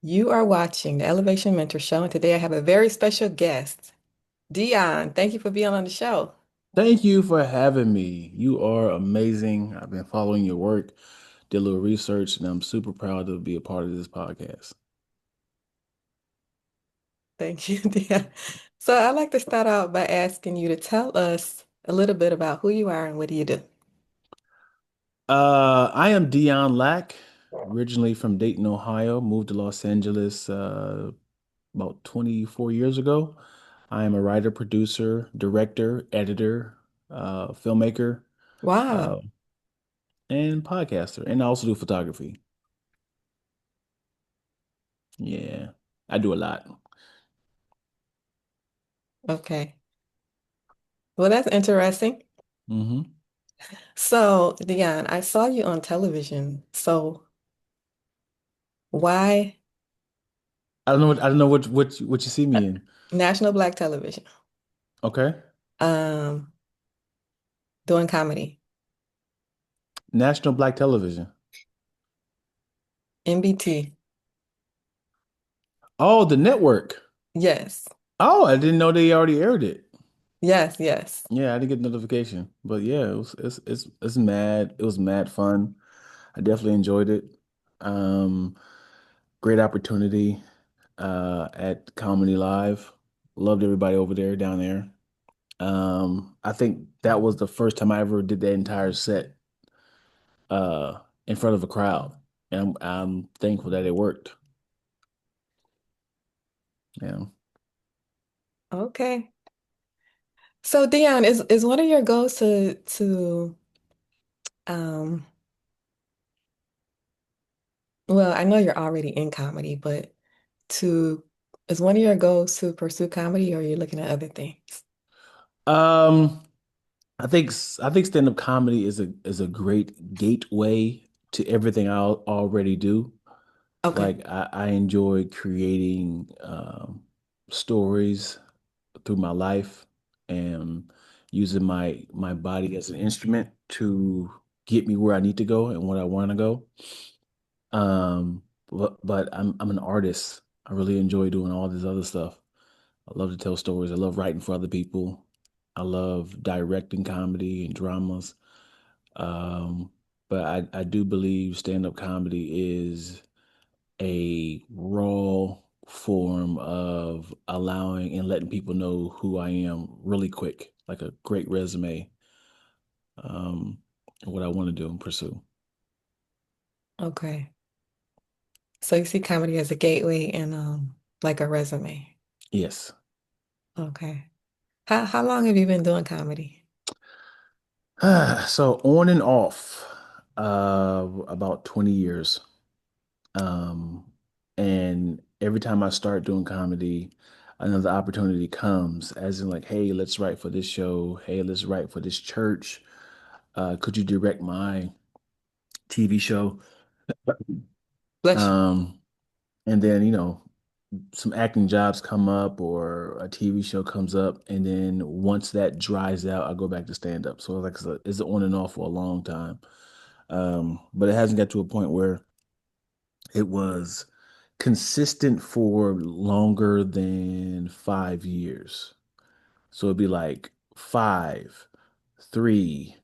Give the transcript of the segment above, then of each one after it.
You are watching the Elevation Mentor Show, and today I have a very special guest, Dion. Thank you for being on the show. Thank you for having me. You are amazing. I've been following your work, did a little research, and I'm super proud to be a part of this podcast. Thank you, Dion. So I'd like to start out by asking you to tell us a little bit about who you are and what do you do? I am Dion Lack, originally from Dayton, Ohio, moved to Los Angeles about 24 years ago. I am a writer, producer, director, editor, filmmaker, Wow. uh, and podcaster, and I also do photography. Yeah, I do a lot. Okay. Well, that's interesting. hmm So, Dion, I saw you on television. So why I don't know what you see uh, me in. National Black Television? Okay. Um, Doing comedy. National Black Television. NBT. Oh, the network. Yes. Oh, I didn't know they already aired it. Yes, yes. Yeah, I didn't get notification. But yeah, it was mad fun. I definitely enjoyed it. Um, Great opportunity at Comedy Live. Loved everybody over there down there. I think that was the first time I ever did that entire set in front of a crowd. And I'm thankful that it worked. Yeah. Okay. So Dion, is one of your goals to um well, I know you're already in comedy, but to is one of your goals to pursue comedy or are you looking at other things? Um, I think stand-up comedy is a great gateway to everything I already do. Okay. Like I enjoy creating stories through my life and using my body as an instrument to get me where I need to go and where I want to go. But I'm an artist. I really enjoy doing all this other stuff. I love to tell stories. I love writing for other people. I love directing comedy and dramas. Um, but I do believe stand-up comedy is a raw form of allowing and letting people know who I am really quick, like a great resume, um, and what I want to do and pursue. Okay. So you see comedy as a gateway and like a resume. Yes. Okay. How long have you been doing comedy? So on and off, about 20 years. Um, and every time I start doing comedy, another opportunity comes, as in like, hey, let's write for this show. Hey, let's write for this church. Could you direct my TV show? Bless you. Um, and then, some acting jobs come up or a TV show comes up. And then once that dries out, I go back to stand up. So like it's on and off for a long time. But it hasn't got to a point where it was consistent for longer than 5 years. So it'd be like five, three,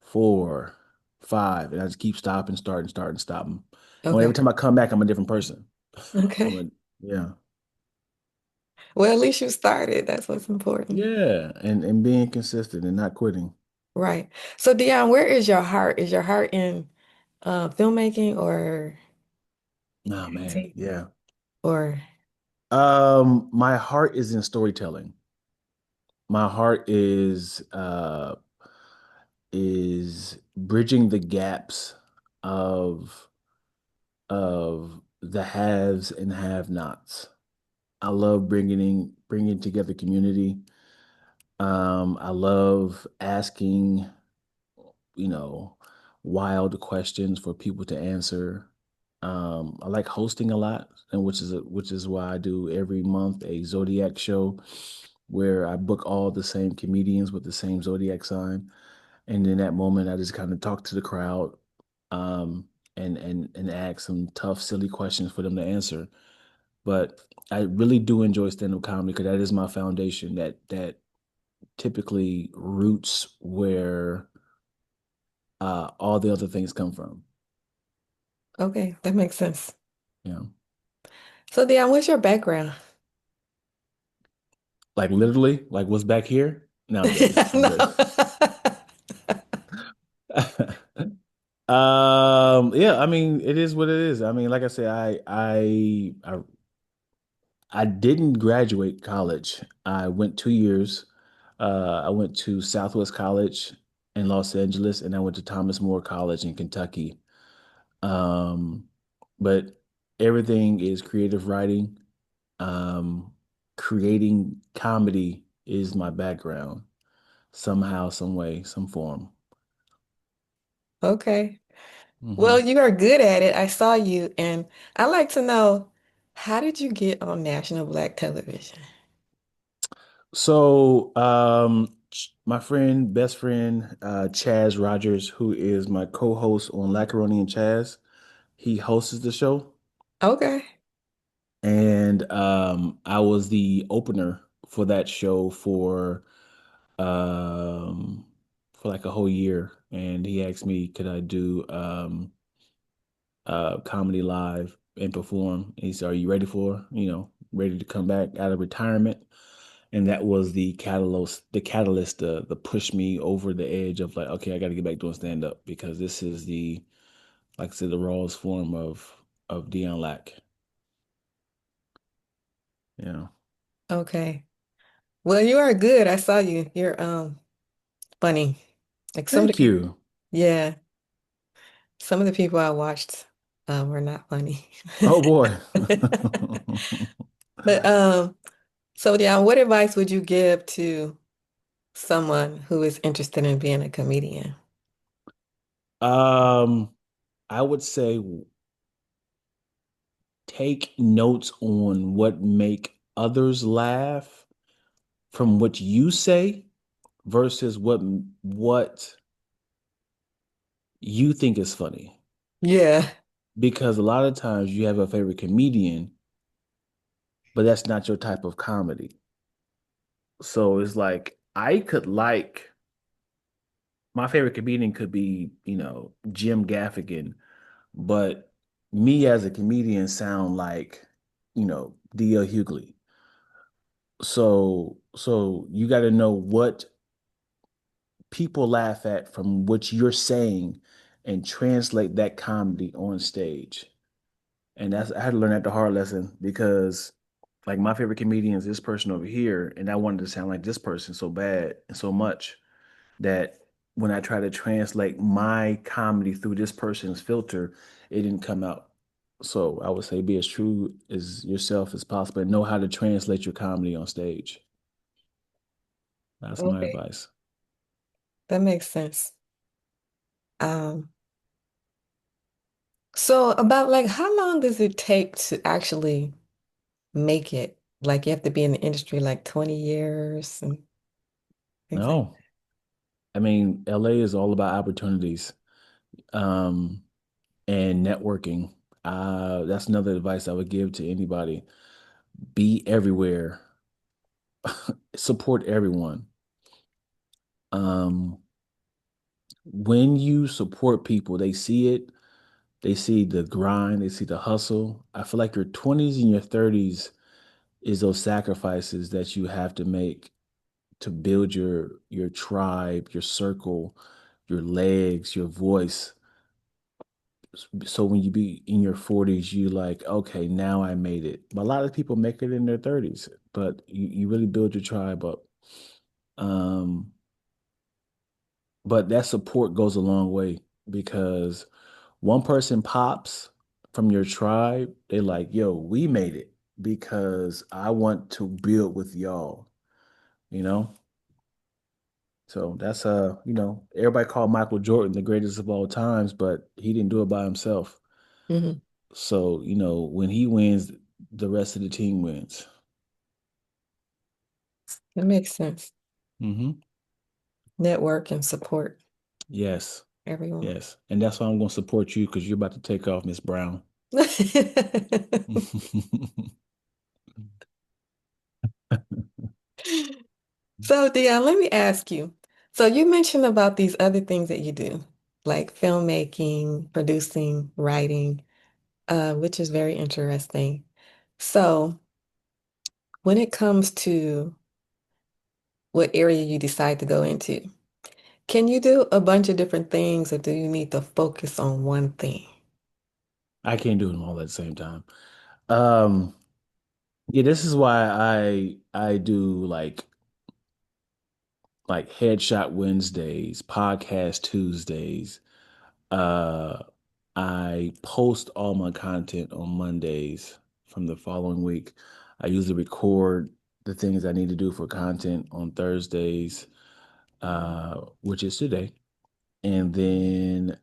four, five, and I just keep stopping, starting, stopping. And every Okay. time I come back, I'm a different person. I'm Okay. a yeah, Well, at least you started. That's what's important. yeah, and being consistent and not quitting. Right. So Dion, where is your heart? Is your heart in filmmaking or Oh man, acting yeah. or My heart is in storytelling. My heart is bridging the gaps of the haves and have-nots. I love bringing together community. I love asking, you know, wild questions for people to answer. I like hosting a lot, and which is why I do every month a Zodiac show where I book all the same comedians with the same Zodiac sign. And in that moment, I just kind of talk to the crowd, um, and ask some tough, silly questions for them to answer. But I really do enjoy stand-up comedy because that is my foundation. That typically roots where all the other things come from. Okay, that makes sense. You know, So, Dion, what's your background? like literally, like what's back here? No, I'm joking. I'm joking. No. Yeah, I mean, it is what it is. I mean, like I said, I didn't graduate college. I went 2 years. I went to Southwest College in Los Angeles, and I went to Thomas More College in Kentucky. Um, but everything is creative writing. Um, Creating comedy is my background, somehow, some way, some form. Okay. Well, Hmm you are good at it. I saw you, and I like to know, how did you get on national black television? So, my friend, best friend, Chaz Rogers, who is my co-host on Lackaroni and Chaz, he hosts the show, Okay. and I was the opener for that show for like a whole year, and he asked me could I do comedy live and perform. And he said, "Are you ready for ready to come back out of retirement?" And that was the catalyst to push me over the edge of like, okay, I got to get back doing stand up because this is like I said, the rawest form of Dion lack. You know, Okay. Well, you are good. I saw you. You're funny. Like some of the thank people, you. yeah, some of the people I watched were not funny. Oh boy. But so yeah, what advice would you give to someone who is interested in being a comedian? um, I would say take notes on what make others laugh from what you say versus what you think is funny. Yeah. Because a lot of times you have a favorite comedian, but that's not your type of comedy. So it's like I could like my favorite comedian could be, Jim Gaffigan, but me as a comedian sound like, D.L. Hughley. So you got to know what people laugh at from what you're saying and translate that comedy on stage. And I had to learn that the hard lesson because like my favorite comedian is this person over here, and I wanted to sound like this person so bad and so much that when I try to translate my comedy through this person's filter, it didn't come out. So I would say be as true as yourself as possible and know how to translate your comedy on stage. That's my Okay. advice. That makes sense. Um, so about like how long does it take to actually make it? Like you have to be in the industry like 20 years and things like No, I mean, LA is all about opportunities, um, and networking. That's another advice I would give to anybody. Be everywhere, support everyone. Um, when you support people, they see it, they see the grind, they see the hustle. I feel like your 20s and your 30s is those sacrifices that you have to make to build your tribe, your circle, your legs, your voice. So when you be in your 40s, you like, okay, now I made it. But a lot of people make it in their 30s, but you really build your tribe up. Um, but that support goes a long way because one person pops from your tribe, they like, yo, we made it because I want to build with y'all, you know? So that's everybody called Michael Jordan the greatest of all times, but he didn't do it by himself. that. Hmm. So, when he wins, the rest of the team wins. That makes sense. Hmm Network and support Yes, everyone. yes. And that's why I'm going to support you because you're about to take off, Miss Brown. So, Dion, let me ask you. So, you mentioned about these other things that you do, like filmmaking, producing, writing, which is very interesting. So, when it comes to what area you decide to go into, can you do a bunch of different things, or do you need to focus on one thing? I can't do them all at the same time. Um, yeah, this is why I do like Headshot Wednesdays, Podcast Tuesdays. Uh, I post all my content on Mondays from the following week. I usually record the things I need to do for content on Thursdays, which is today. And then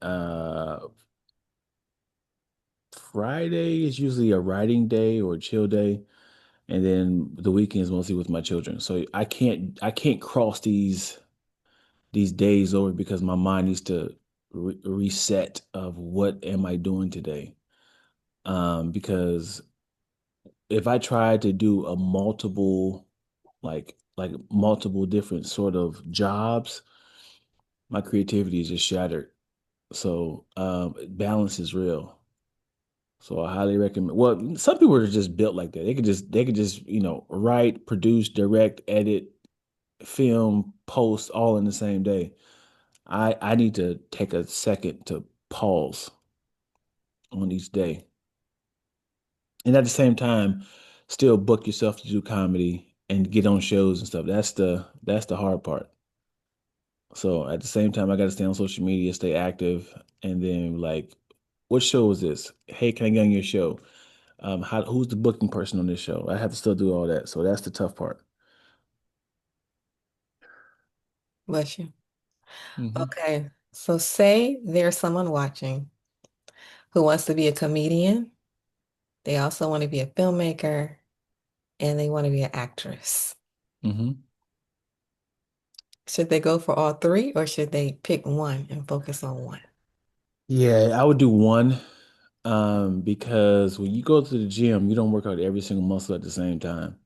Friday is usually a writing day or a chill day. And then the weekends mostly with my children. So I can't cross these days over because my mind needs to reset of what am I doing today. Because if I try to do a like multiple different sort of jobs, my creativity is just shattered. So balance is real. So I highly recommend. Well, some people are just built like that. They could just write, produce, direct, edit, film, post all in the same day. I need to take a second to pause on each day, and at the same time, still book yourself to do comedy and get on shows and stuff. That's the hard part. So at the same time, I got to stay on social media, stay active, and then like, what show is this? Hey, can I get on your show? Who's the booking person on this show? I have to still do all that. So that's the tough part. Bless you. Hmm. Okay. So, say there's someone watching who wants to be a comedian. They also want to be a filmmaker and they want to be an actress. Hmm. Should they go for all three or should they pick one and focus on one? Yeah, I would do one. Because when you go to the gym, you don't work out every single muscle at the same time.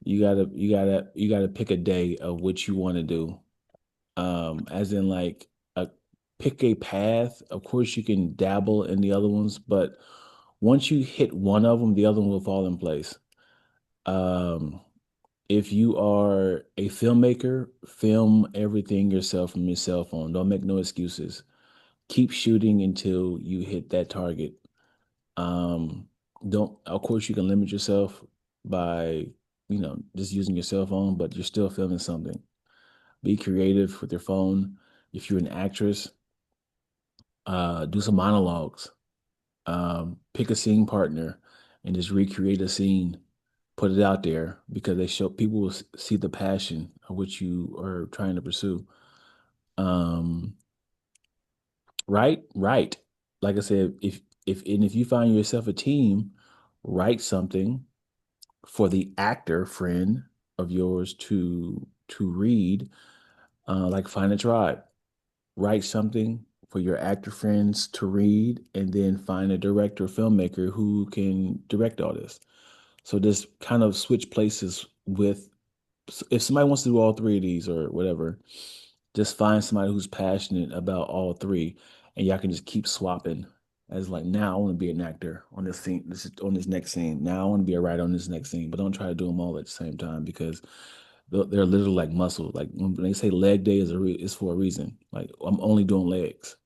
You gotta pick a day of what you want to do. As in like pick a path. Of course, you can dabble in the other ones, but once you hit one of them, the other one will fall in place. Um, if you are a filmmaker, film everything yourself from your cell phone. Don't make no excuses. Keep shooting until you hit that target. Um, don't, of course, you can limit yourself by, just using your cell phone, but you're still filming something. Be creative with your phone. If you're an actress, do some monologues. Pick a scene partner and just recreate a scene. Put it out there because they show people will see the passion of what you are trying to pursue. Um, right. Like I said, if you find yourself a team, write something for the actor friend of yours to read, like find a tribe. Write something for your actor friends to read, and then find a director, filmmaker who can direct all this. So just kind of switch places with. If somebody wants to do all three of these or whatever, just find somebody who's passionate about all three, and y'all can just keep swapping. As like now, I want to be an actor on this scene, on this next scene. Now I want to be a writer on this next scene, but don't try to do them all at the same time because they're literally like muscle. Like when they say leg day is for a reason. Like I'm only doing legs,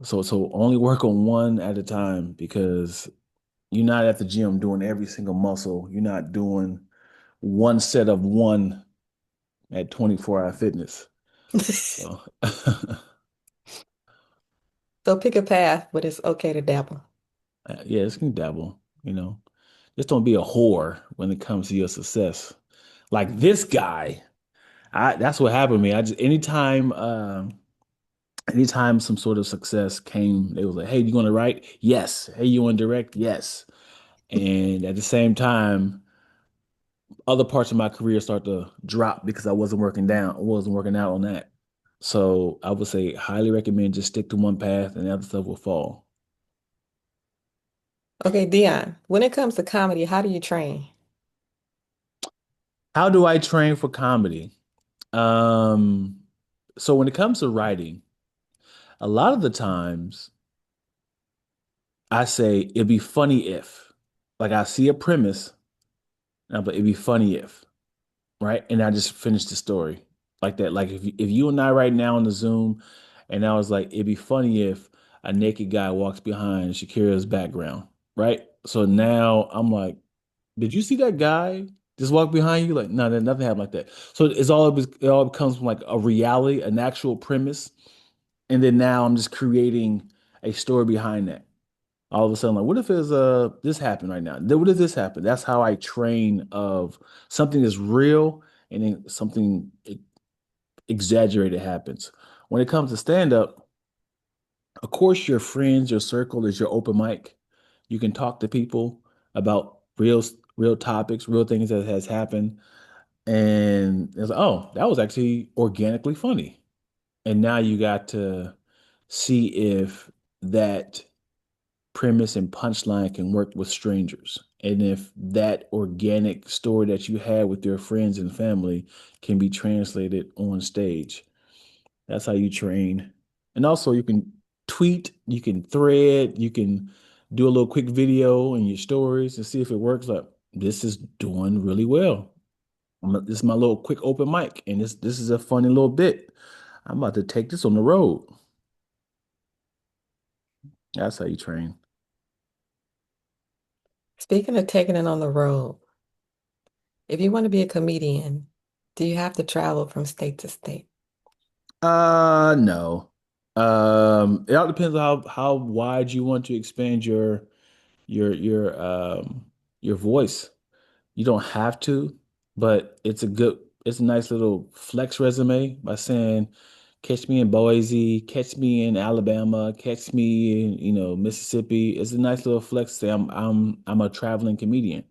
so only work on one at a time because you're not at the gym doing every single muscle. You're not doing one set of one at 24-hour fitness. So So pick a path, but it's okay to dabble. yeah, it's can dabble, Just don't be a whore when it comes to your success. Like this guy, that's what happened to me. I just anytime some sort of success came, they was like, "Hey, you want to write? Yes. Hey, you want to direct? Yes." And at the same time, other parts of my career start to drop because I wasn't working out on that. So I would say highly recommend just stick to one path and the other stuff will fall. Okay, Dion, when it comes to comedy, how do you train? How do I train for comedy? Um, so when it comes to writing, a lot of the times I say it'd be funny if, like I see a premise, and I'm like, it'd be funny if, right? And I just finish the story like that. Like if you and I right now on the Zoom, and I was like, it'd be funny if a naked guy walks behind Shakira's background, right? So now I'm like, did you see that guy just walk behind you? Like, no, nothing happened like that. So it all becomes from like a reality, an actual premise, and then now I'm just creating a story behind that. All of a sudden, like, what if it's this happened right now? Then what if this happened? That's how I train of something is real and then something exaggerated happens. When it comes to stand up, of course, your friends, your circle is your open mic. You can talk to people about real topics, real things that has happened. And it's like, oh, that was actually organically funny. And now you got to see if that premise and punchline can work with strangers. And if that organic story that you had with your friends and family can be translated on stage. That's how you train. And also you can tweet, you can thread, you can do a little quick video in your stories and see if it works. Like, this is doing really well. This is my little quick open mic, and this is a funny little bit. I'm about to take this on the road. That's how you train. Speaking of taking it on the road, if you want to be a comedian, do you have to travel from state to state? No. It all depends on how wide you want to expand your voice. You don't have to, but it's a nice little flex resume by saying, catch me in Boise, catch me in Alabama, catch me in, Mississippi. It's a nice little flex to say I'm a traveling comedian.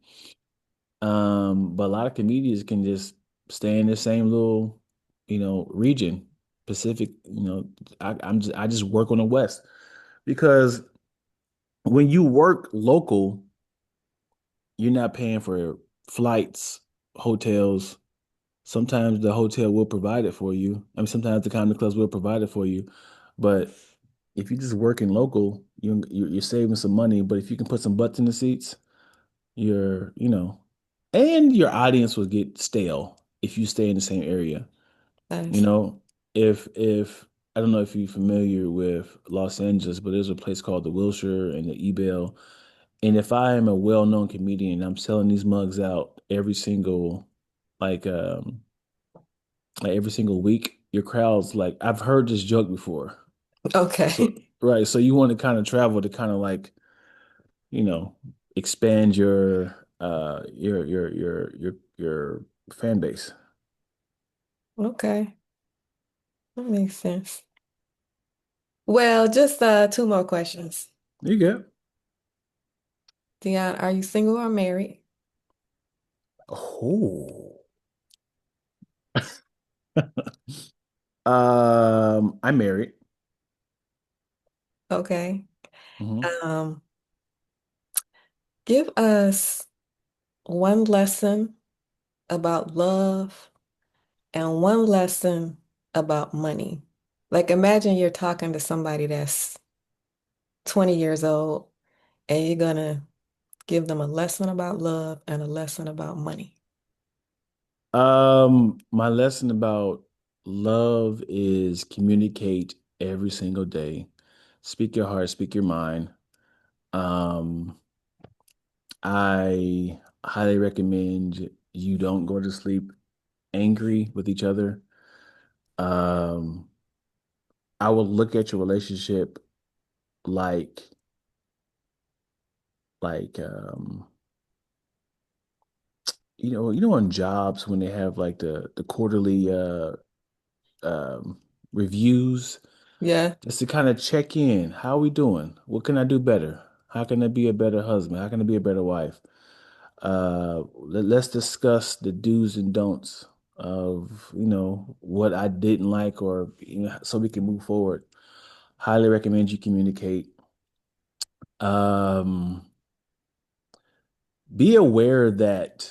But a lot of comedians can just stay in the same little, region, Pacific, I just work on the West because when you work local, you're not paying for flights, hotels. Sometimes the hotel will provide it for you. I mean, sometimes the comedy clubs will provide it for you. But if you just working local, you're saving some money. But if you can put some butts in the seats, and your audience will get stale if you stay in the same area. That You is know, if I don't know if you're familiar with Los Angeles, but there's a place called the Wilshire and the Ebell. And if I am a well-known comedian, I'm selling these mugs out like um every single week. Your crowd's like, I've heard this joke before. So okay. right, so you want to kind of travel to kind of like, you know, expand your fan base. Okay. That makes sense. Well, just two more questions. You good. Dion, are you single or married? Oh. I'm married. Okay. Hmm. Um, give us one lesson about love and one lesson about money. Like imagine you're talking to somebody that's 20 years old and you're gonna give them a lesson about love and a lesson about money. My lesson about love is communicate every single day. Speak your heart, speak your mind. Um, I highly recommend you don't go to sleep angry with each other. Um, I would look at your relationship like like on jobs when they have like the quarterly reviews, Yeah. just to kind of check in. How are we doing? What can I do better? How can I be a better husband? How can I be a better wife? Let's discuss the do's and don'ts of, what I didn't like, or, so we can move forward. Highly recommend you communicate. Um, be aware that,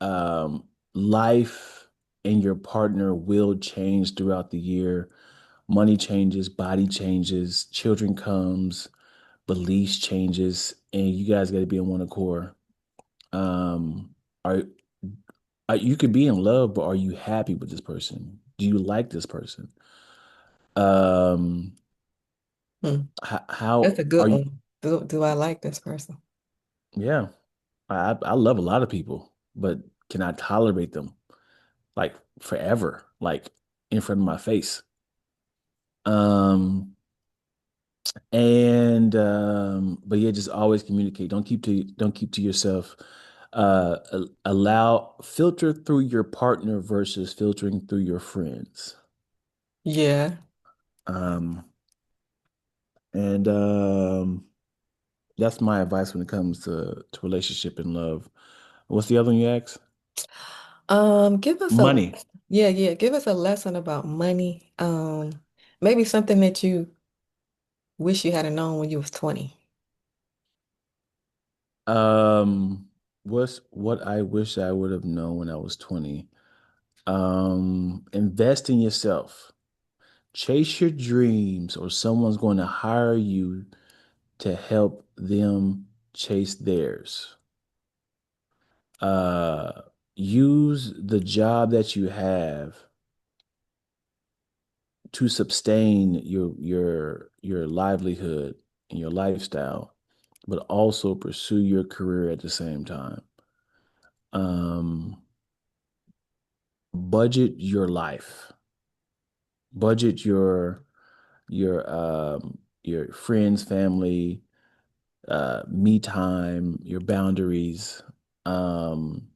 um, life and your partner will change throughout the year. Money changes, body changes, children comes, beliefs changes, and you guys got to be in one accord. Um, are, you could be in love, but are you happy with this person? Do you like this person? Um, Hmm. That's how a are good you? one. Do I like this person? Yeah, I love a lot of people, but can I tolerate them like forever, like in front of my face? Um, but yeah, just always communicate. Don't keep to yourself. Allow filter through your partner versus filtering through your friends. Yeah. Um, and That's my advice when it comes to relationship and love. What's the other one you asked? Give us a Money. yeah, yeah, give us a lesson about money. Maybe something that you wish you had known when you was 20. Um, what's what I wish I would have known when I was 20? Invest in yourself. Chase your dreams, or someone's going to hire you to help them chase theirs. Uh, Use the job that you have to sustain your livelihood and your lifestyle, but also pursue your career at the same time. Um, Budget your life. Budget your friends, family, me time, your boundaries, um,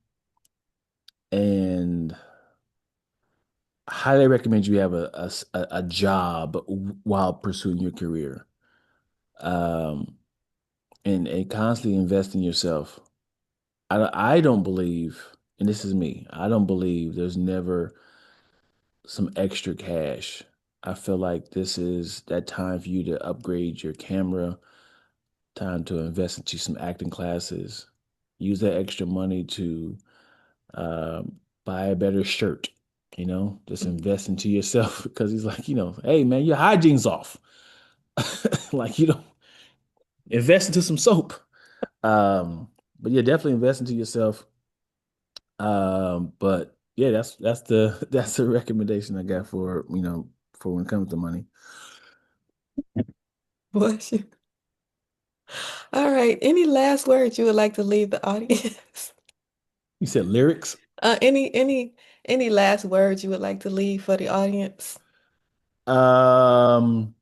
and highly recommend you have a job while pursuing your career. Um, and constantly invest in yourself. I don't believe, and this is me, I don't believe there's never some extra cash. I feel like this is that time for you to upgrade your camera, time to invest into some acting classes, use that extra money to buy a better shirt, just invest into yourself because he's like, hey man, your hygiene's off. Like, invest into some soap. Um, but yeah, definitely invest into yourself. But yeah, that's the that's the recommendation I got for when it comes to money. Bless you. All right. Any last words you would like to leave the audience? You said lyrics? Uh, any any any last words you would like to leave for the audience? Um,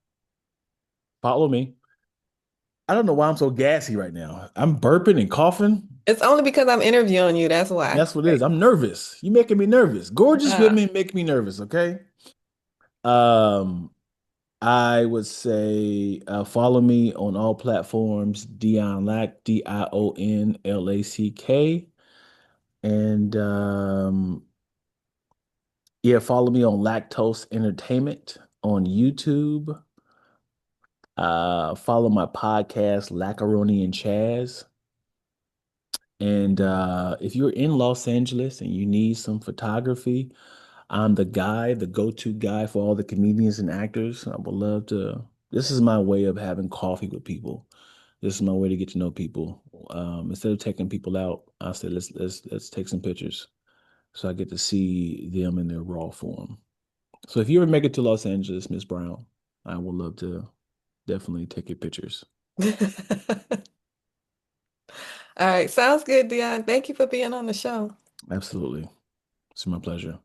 Follow me. I don't know why I'm so gassy right now. I'm burping and coughing. It's only because I'm interviewing you, that's why. That's what it is. Right. I'm nervous. You making me nervous. Gorgeous Uh, women make me nervous, okay? Um, I would say follow me on all platforms, Dion Lack, Dionlack. And yeah, follow me on Lactose Entertainment on YouTube. Follow my podcast, Lackaroni and Chaz. And if you're in Los Angeles and you need some photography, I'm the guy, the go-to guy for all the comedians and actors. I would love to. This is my way of having coffee with people. This is my way to get to know people. Instead of taking people out, I said let's take some pictures so I get to see them in their raw form. So if you ever make it to Los Angeles, Miss Brown, I would love to definitely take your pictures. All right. Sounds good, Dion. Thank you for being on the show. Absolutely. It's my pleasure.